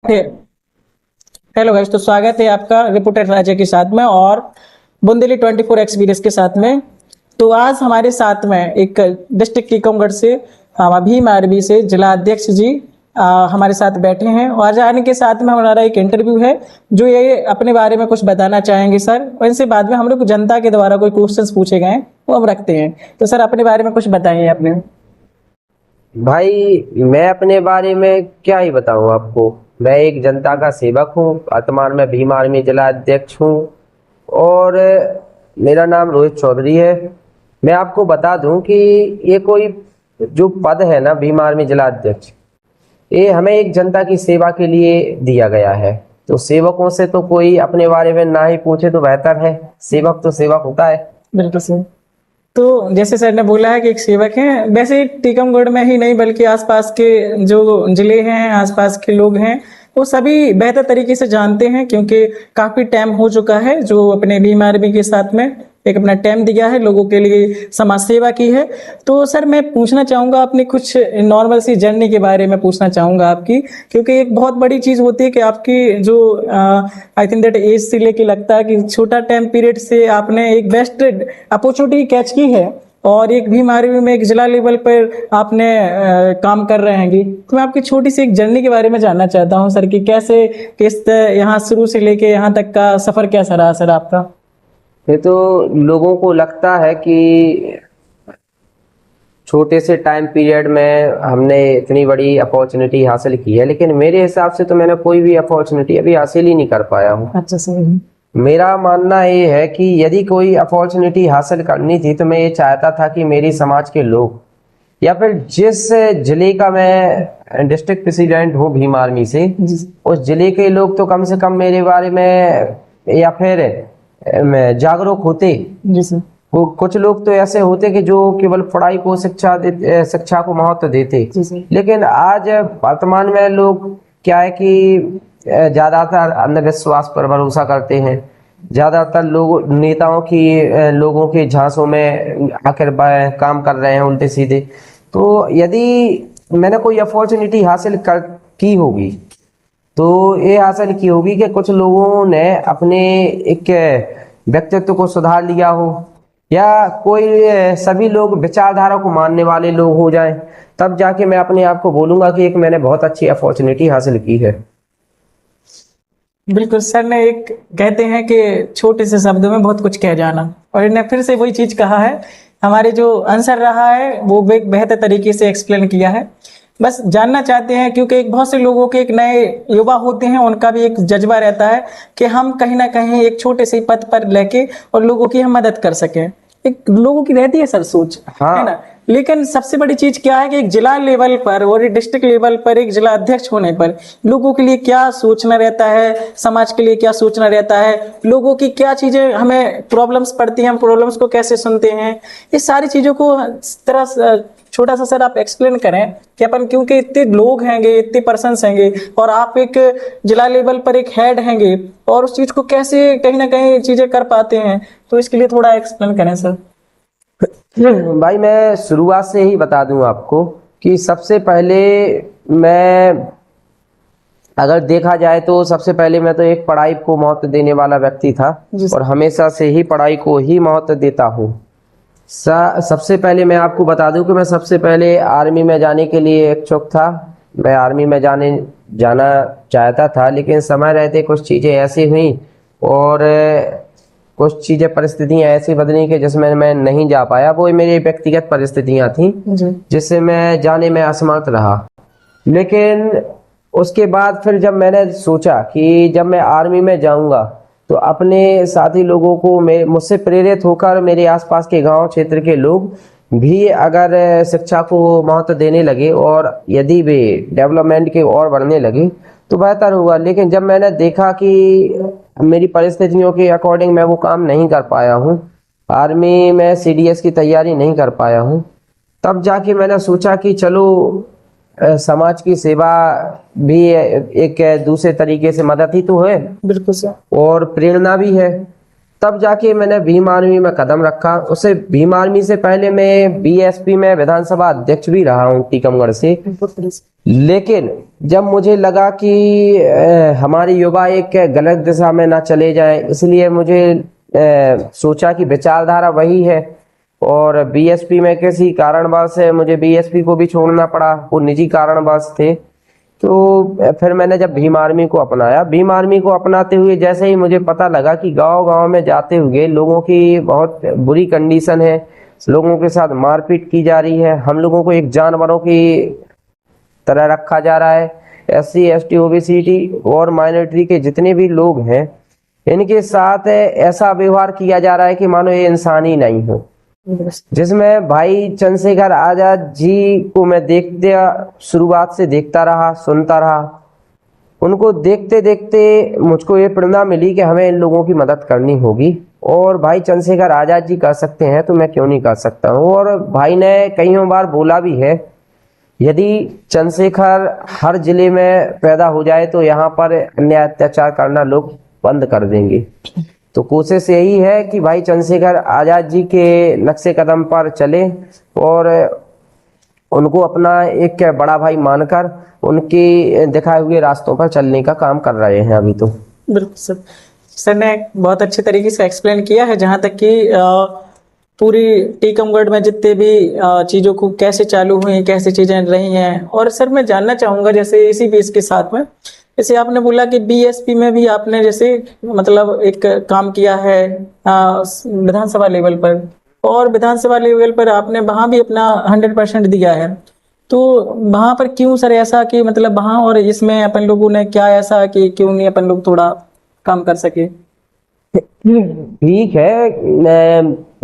Hello guys, तो स्वागत है आपका रिपोर्टर राजा के साथ में और बुंदेली 24 एक्सपीरियंस के साथ में। तो आज हमारे साथ में एक डिस्ट्रिक्ट टीकमगढ़ से भीम आरबी से जिला अध्यक्ष जी हमारे साथ बैठे हैं और आज आने के साथ में हमारा एक इंटरव्यू है जो ये अपने बारे में कुछ बताना चाहेंगे सर। और इनसे बाद में हम लोग जनता के द्वारा कोई क्वेश्चंस पूछे गए हैं वो हम रखते हैं। तो सर अपने बारे में कुछ बताइए अपने। भाई मैं अपने बारे में क्या ही बताऊं आपको। मैं एक जनता का सेवक हूं। वर्तमान में भीम आर्मी जिला अध्यक्ष हूं और मेरा नाम रोहित चौधरी है। मैं आपको बता दूं कि ये कोई जो पद है ना भीम आर्मी जिला अध्यक्ष, ये हमें एक जनता की सेवा के लिए दिया गया है। तो सेवकों से तो कोई अपने बारे में ना ही पूछे तो बेहतर है। सेवक तो सेवक होता है। बिल्कुल सर। तो जैसे सर ने बोला है कि एक सेवक हैं, वैसे टीकमगढ़ में ही नहीं बल्कि आसपास के जो जिले हैं, आसपास के लोग हैं, वो सभी बेहतर तरीके से जानते हैं क्योंकि काफी टाइम हो चुका है जो अपने भीम आर्मी के साथ में एक अपना टाइम दिया है, लोगों के लिए समाज सेवा की है। तो सर मैं पूछना चाहूँगा अपनी कुछ नॉर्मल सी जर्नी के बारे में पूछना चाहूँगा आपकी, क्योंकि एक बहुत बड़ी चीज़ होती है कि आपकी जो आई थिंक दैट एज से लेके लगता है कि छोटा टाइम पीरियड से आपने एक बेस्ट अपॉर्चुनिटी कैच की है और एक भीम आर्मी में एक जिला लेवल पर आपने काम कर रहे हैं। तो मैं आपकी छोटी सी एक जर्नी के बारे में जानना चाहता हूँ सर कि कैसे किस यहाँ शुरू से लेके यहाँ तक का सफर कैसा रहा सर आपका। ये तो लोगों को लगता है कि छोटे से टाइम पीरियड में हमने इतनी बड़ी अपॉर्चुनिटी हासिल की है, लेकिन मेरे हिसाब से तो मैंने कोई भी अपॉर्चुनिटी अभी हासिल ही नहीं कर पाया हूँ। अच्छा सर। मेरा मानना ये है कि यदि कोई अपॉर्चुनिटी हासिल करनी थी तो मैं ये चाहता था कि मेरी समाज के लोग या फिर जिस जिले का मैं डिस्ट्रिक्ट प्रेसिडेंट हूँ भीम आर्मी से, उस जिले के लोग तो कम से कम मेरे बारे में या फिर जागरूक होते। जी सर। वो कुछ लोग तो ऐसे होते कि जो केवल पढ़ाई को शिक्षा को महत्व देते, लेकिन आज वर्तमान में लोग क्या है कि ज्यादातर अंधविश्वास पर भरोसा करते हैं। ज्यादातर लोग नेताओं की लोगों के झांसों में आखिर काम कर रहे हैं उल्टे सीधे। तो यदि मैंने कोई अपॉर्चुनिटी हासिल की होगी तो ये हासिल की होगी कि कुछ लोगों ने अपने एक व्यक्तित्व को सुधार लिया हो या कोई सभी लोग विचारधारा को मानने वाले लोग हो जाएं, तब जाके मैं अपने आप को बोलूंगा कि एक मैंने बहुत अच्छी अपॉर्चुनिटी हासिल की है। बिल्कुल सर ने एक कहते हैं कि छोटे से शब्दों में बहुत कुछ कह जाना, और इन्हें फिर से वही चीज कहा है। हमारे जो आंसर रहा है वो बेहतर तरीके से एक्सप्लेन किया है। बस जानना चाहते हैं क्योंकि एक बहुत से लोगों के एक नए युवा होते हैं, उनका भी एक जज्बा रहता है कि हम कहीं ना कहीं एक छोटे से पद पर लेके और लोगों की हम मदद कर सकें। एक लोगों की रहती है सर सोच, हाँ। है ना। लेकिन सबसे बड़ी चीज क्या है कि एक जिला लेवल पर और डिस्ट्रिक्ट लेवल पर एक जिला अध्यक्ष होने पर लोगों के लिए क्या सोचना रहता है, समाज के लिए क्या सोचना रहता है, लोगों की क्या चीजें हमें प्रॉब्लम्स पड़ती हैं, हम प्रॉब्लम्स को कैसे सुनते हैं, ये सारी चीजों को तरह छोटा सा सर आप एक्सप्लेन करें कि अपन क्योंकि इतने लोग हैंगे, इतने पर्सन्स हैंगे और आप एक जिला लेवल पर एक हेड हैंगे और उस चीज को कैसे कहीं ना कहीं चीजें कर पाते हैं, तो इसके लिए थोड़ा एक्सप्लेन करें सर। भाई मैं शुरुआत से ही बता दूं आपको कि सबसे पहले मैं अगर देखा जाए तो सबसे पहले मैं तो एक पढ़ाई को महत्व देने वाला व्यक्ति था और हमेशा से ही पढ़ाई को ही महत्व देता हूँ। सबसे पहले मैं आपको बता दूं कि मैं सबसे पहले आर्मी में जाने के लिए इच्छुक था। मैं आर्मी में जाना चाहता था, लेकिन समय रहते कुछ चीज़ें ऐसी हुई और कुछ चीज़ें परिस्थितियाँ ऐसी बदली कि जिसमें मैं नहीं जा पाया। वो मेरी व्यक्तिगत परिस्थितियाँ थी जिससे मैं जाने में असमर्थ रहा। लेकिन उसके बाद फिर जब मैंने सोचा कि जब मैं आर्मी में जाऊंगा तो अपने साथी लोगों को मुझसे प्रेरित होकर मेरे आसपास के गांव क्षेत्र के लोग भी अगर शिक्षा को महत्व देने लगे और यदि वे डेवलपमेंट की ओर बढ़ने लगे तो बेहतर होगा। लेकिन जब मैंने देखा कि मेरी परिस्थितियों के अकॉर्डिंग मैं वो काम नहीं कर पाया हूँ, आर्मी में सीडीएस की तैयारी नहीं कर पाया हूँ, तब जाके मैंने सोचा कि चलो समाज की सेवा भी एक दूसरे तरीके से मदद ही तो है। बिल्कुल सर। और प्रेरणा भी है। तब जाके मैंने भीम आर्मी में कदम रखा। उससे भीम आर्मी से पहले मैं बीएसपी में विधानसभा अध्यक्ष भी रहा हूँ टीकमगढ़ से। लेकिन जब मुझे लगा कि हमारे युवा एक गलत दिशा में ना चले जाएं, इसलिए मुझे सोचा कि विचारधारा वही है, और बीएसपी में किसी कारणवश मुझे बीएसपी को भी छोड़ना पड़ा, वो निजी कारणवश थे। तो फिर मैंने जब भीम आर्मी को अपनाया, भीम आर्मी को अपनाते हुए जैसे ही मुझे पता लगा कि गांव-गांव में जाते हुए लोगों की बहुत बुरी कंडीशन है, लोगों के साथ मारपीट की जा रही है, हम लोगों को एक जानवरों की तरह रखा जा रहा है, एससी एसटी ओबीसी और माइनॉरिटी के जितने भी लोग हैं इनके साथ ऐसा व्यवहार किया जा रहा है कि मानो ये इंसान ही नहीं हो। जिसमें भाई चंद्रशेखर आजाद जी को मैं शुरुआत से देखता रहा, सुनता रहा। उनको देखते देखते मुझको ये प्रेरणा मिली कि हमें इन लोगों की मदद करनी होगी, और भाई चंद्रशेखर आजाद जी कर सकते हैं तो मैं क्यों नहीं कर सकता हूँ। और भाई ने कईयों बार बोला भी है, यदि चंद्रशेखर हर जिले में पैदा हो जाए तो यहाँ पर अन्याय अत्याचार करना लोग बंद कर देंगे। तो कोशिश यही है कि भाई चंद्रशेखर आजाद जी के नक्शे कदम पर चले और उनको अपना एक बड़ा भाई मानकर उनके दिखाए हुए रास्तों पर चलने का काम कर रहे हैं अभी तो। बिल्कुल सर, सर ने बहुत अच्छे तरीके से एक्सप्लेन किया है, जहाँ तक कि पूरी टीकमगढ़ में जितने भी चीज़ों को कैसे चालू हुई, कैसे चीज़ें रही हैं। और सर मैं जानना चाहूँगा, जैसे इसी बीच के साथ में, जैसे आपने बोला कि बीएसपी में भी आपने जैसे मतलब एक काम किया है विधानसभा लेवल पर, और विधानसभा लेवल पर आपने वहाँ भी अपना 100% दिया है। तो वहाँ पर क्यों सर ऐसा कि मतलब वहाँ और इसमें अपन लोगों ने क्या ऐसा कि क्यों नहीं अपन लोग थोड़ा काम कर सके? ठीक है,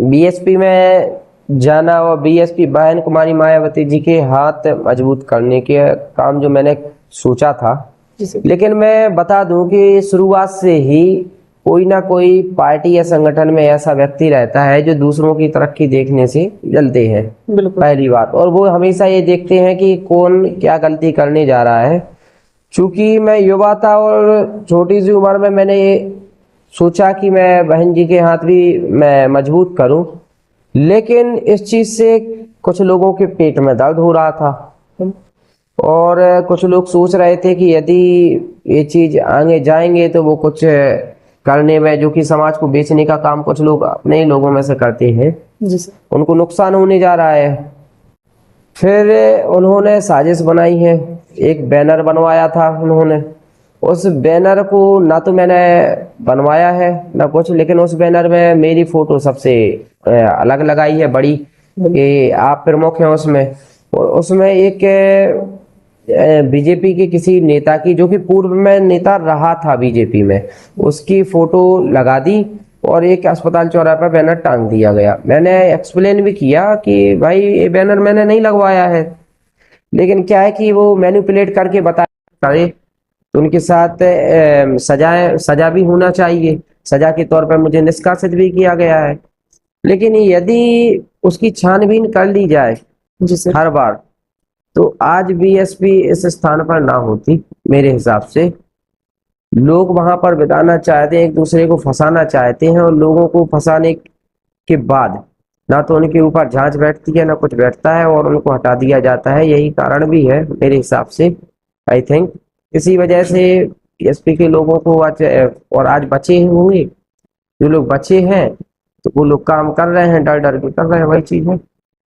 बीएसपी में जाना और बीएसपी बहन कुमारी मायावती जी के हाथ मजबूत करने के काम जो मैंने सोचा था, लेकिन मैं बता दूं कि शुरुआत से ही कोई ना कोई पार्टी या संगठन में ऐसा व्यक्ति रहता है जो दूसरों की तरक्की देखने से जलते हैं, पहली बात। और वो हमेशा ये देखते हैं कि कौन क्या गलती करने जा रहा है। चूंकि मैं युवा था और छोटी सी उम्र में मैंने ये सोचा कि मैं बहन जी के हाथ भी मैं मजबूत करूं, लेकिन इस चीज से कुछ लोगों के पेट में दर्द हो रहा था, और कुछ लोग सोच रहे थे कि यदि ये चीज आगे जाएंगे तो वो कुछ करने में, जो कि समाज को बेचने का काम कुछ लोग अपने ही लोगों में से करते हैं जी सर, उनको नुकसान होने जा रहा है। फिर उन्होंने साजिश बनाई है, एक बैनर बनवाया था उन्होंने। उस बैनर को ना तो मैंने बनवाया है ना कुछ, लेकिन उस बैनर में मेरी फोटो सबसे अलग लगाई है बड़ी, कि आप प्रमुख हैं उसमें। और उसमें एक बीजेपी के किसी नेता की, जो कि पूर्व में नेता रहा था बीजेपी में, उसकी फोटो लगा दी और एक अस्पताल चौराहे पर बैनर टांग दिया गया। मैंने एक्सप्लेन भी किया कि भाई ये बैनर मैंने नहीं लगवाया है, लेकिन क्या है कि वो मैनिपुलेट करके बताए तो उनके साथ सजा भी होना चाहिए। सजा के तौर पर मुझे निष्कासित भी किया गया है। लेकिन यदि उसकी छानबीन कर ली जाए हर बार, तो आज बीएसपी इस स्थान पर ना होती। मेरे हिसाब से लोग वहां पर बिताना चाहते हैं, एक दूसरे को फंसाना चाहते हैं, और लोगों को फंसाने के बाद ना तो उनके ऊपर जांच बैठती है ना कुछ बैठता है, और उनको हटा दिया जाता है। यही कारण भी है मेरे हिसाब से, आई थिंक। इसी वजह से बीएसपी के लोगों को आज बचे होंगे, जो लोग बचे हैं तो वो लोग काम कर रहे हैं, डर डर के कर रहे हैं, वही चीज है।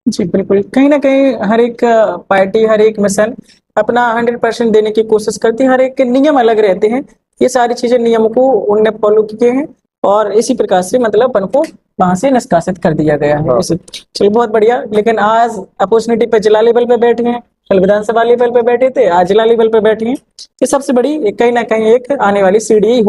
जी बिल्कुल, कहीं ना कहीं हर एक पार्टी, हर एक मिशन अपना 100% देने की कोशिश करती है। हर एक के नियम अलग रहते हैं, ये सारी चीजें नियम को उनने फॉलो किए हैं, और इसी प्रकार से मतलब उनको वहां से निष्कासित कर दिया गया है। चलिए बहुत बढ़िया। लेकिन आज अपॉर्चुनिटी पे जिला लेवल पे बैठे हैं, कल विधानसभा लेवल पे बैठे थे, आज जिला लेवल पे बैठे हैं। ये सबसे बड़ी कहीं ना कहीं एक आने वाली सीढ़ी